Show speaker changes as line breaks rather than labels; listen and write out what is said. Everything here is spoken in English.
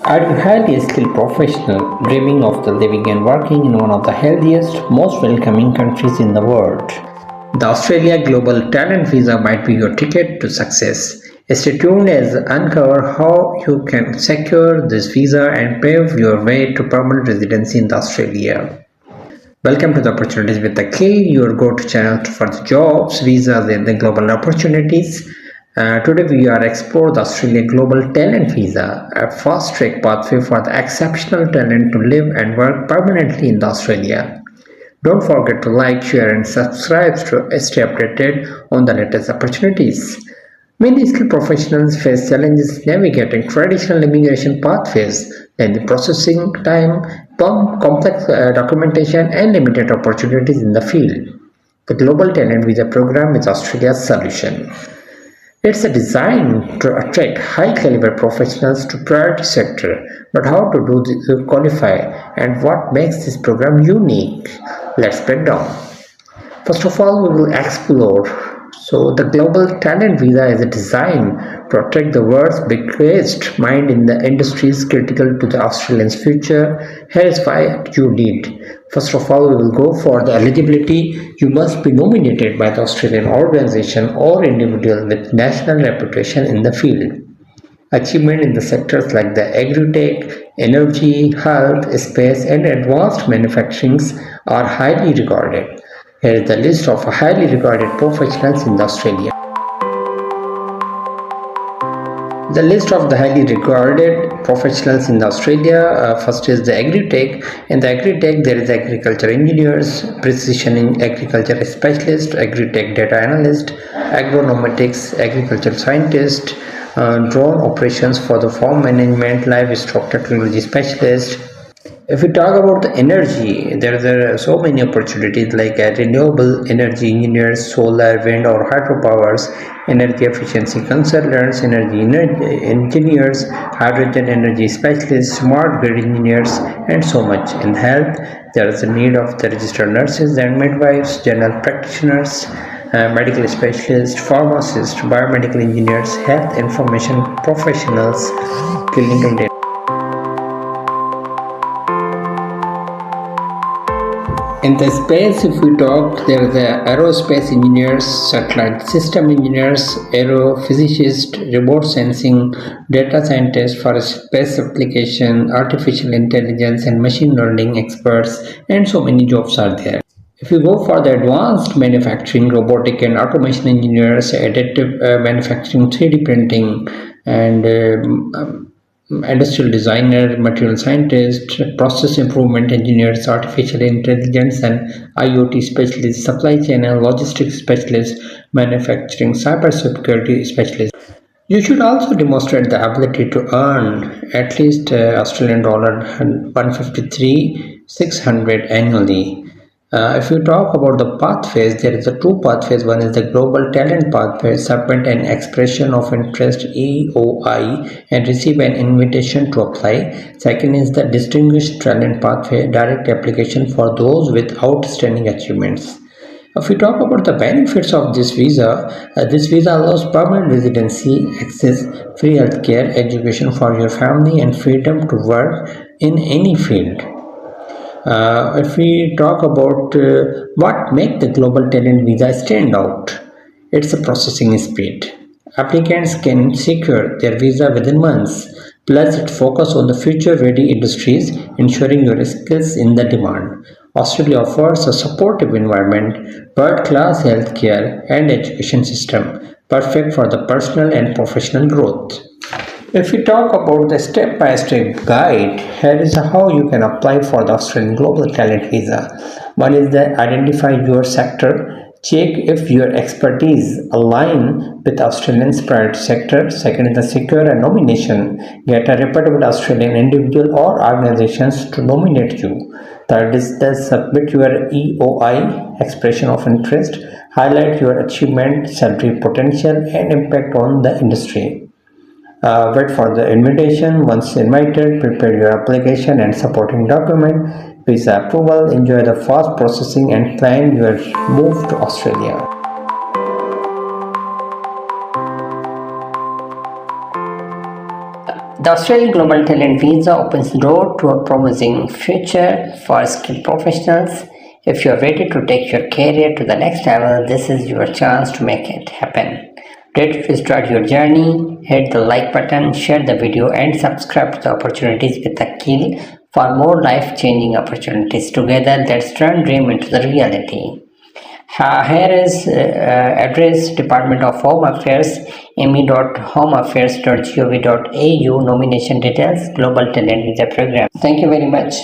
Are you highly skilled professional dreaming of the living and working in one of the healthiest, most welcoming countries in the world? The Australia Global Talent Visa might be your ticket to success. Stay tuned as I uncover how you can secure this visa and pave your way to permanent residency in Australia. Welcome to the Opportunities with Aqeel, your go-to channel for the jobs, visas, and the global opportunities. Today we are explore the Australia Global Talent Visa, a fast-track pathway for the exceptional talent to live and work permanently in Australia. Don't forget to like, share, and subscribe to stay updated on the latest opportunities. Many skilled professionals face challenges navigating traditional immigration pathways, like the processing time, complex documentation, and limited opportunities in the field. The Global Talent Visa Program is Australia's solution. It's designed to attract high-caliber professionals to priority sector. But how to do this, to qualify, and what makes this program unique? Let's break down. First of all, we will explore. So, the Global Talent Visa is designed to attract the world's biggest mind in the industries critical to the Australians' future. Here is why you need. First of all, we will go for the eligibility. You must be nominated by the Australian organization or individual with national reputation in the field. Achievement in the sectors like the Agri-Tech, energy, health, space, and advanced manufacturing are highly regarded. Here is the list of highly regarded professionals in Australia. The list of the highly regarded professionals in Australia, first is the Agri-Tech. In the Agri-Tech, there is agriculture engineers, precision in agriculture specialist, Agri-Tech data analyst, agronomics, agriculture scientist, drone operations for the farm management, livestock technology specialist. If we talk about the energy, there are so many opportunities like renewable energy engineers, solar, wind or hydropowers, energy efficiency consultants, energy engineers, hydrogen energy specialists, smart grid engineers, and so much. In health, there is a need of the registered nurses and midwives, general practitioners, medical specialists, pharmacists, biomedical engineers, health information professionals, clinical data. In the space, if we talk, there are the aerospace engineers, satellite system engineers, aerophysicists, remote sensing, data scientists for space application, artificial intelligence and machine learning experts, and so many jobs are there. If you go for the advanced manufacturing, robotic and automation engineers, additive manufacturing, 3D printing, and industrial designer, material scientist, process improvement engineers, artificial intelligence and IoT specialists, supply chain and logistics specialists, manufacturing, cybersecurity specialists. You should also demonstrate the ability to earn at least Australian dollar 153,600 annually. If you talk about the pathways, there is a two pathways. One is the Global Talent Pathway, submit an expression of interest EOI and receive an invitation to apply. Second is the Distinguished Talent Pathway, direct application for those with outstanding achievements. If we talk about the benefits of this visa allows permanent residency, access, free healthcare, education for your family, and freedom to work in any field. If we talk about what makes the Global Talent Visa stand out, it's a processing speed. Applicants can secure their visa within months. Plus, it focuses on the future-ready industries, ensuring your skills in the demand. Australia offers a supportive environment, world-class healthcare and education system, perfect for the personal and professional growth. If we talk about the step-by-step guide, here is how you can apply for the Australian Global Talent Visa. One is the identify your sector. Check if your expertise align with Australian's priority sector. Second is the secure a nomination. Get a reputable Australian individual or organizations to nominate you. Third is the submit your EOI, expression of interest. Highlight your achievement, salary potential, and impact on the industry. Wait for the invitation. Once invited, prepare your application and supporting document. Visa approval. Enjoy the fast processing and plan your move to Australia. The Australian Global Talent Visa opens the door to a promising future for skilled professionals. If you're ready to take your career to the next level, this is your chance to make it happen. Ready to start your journey? Hit the like button, share the video, and subscribe to the Opportunities with Aqeel for more life-changing opportunities. Together, let's turn dream into the reality. Here is address Department of Home Affairs, me.homeaffairs.gov.au, nomination details, Global Talent Visa Program. Thank you very much.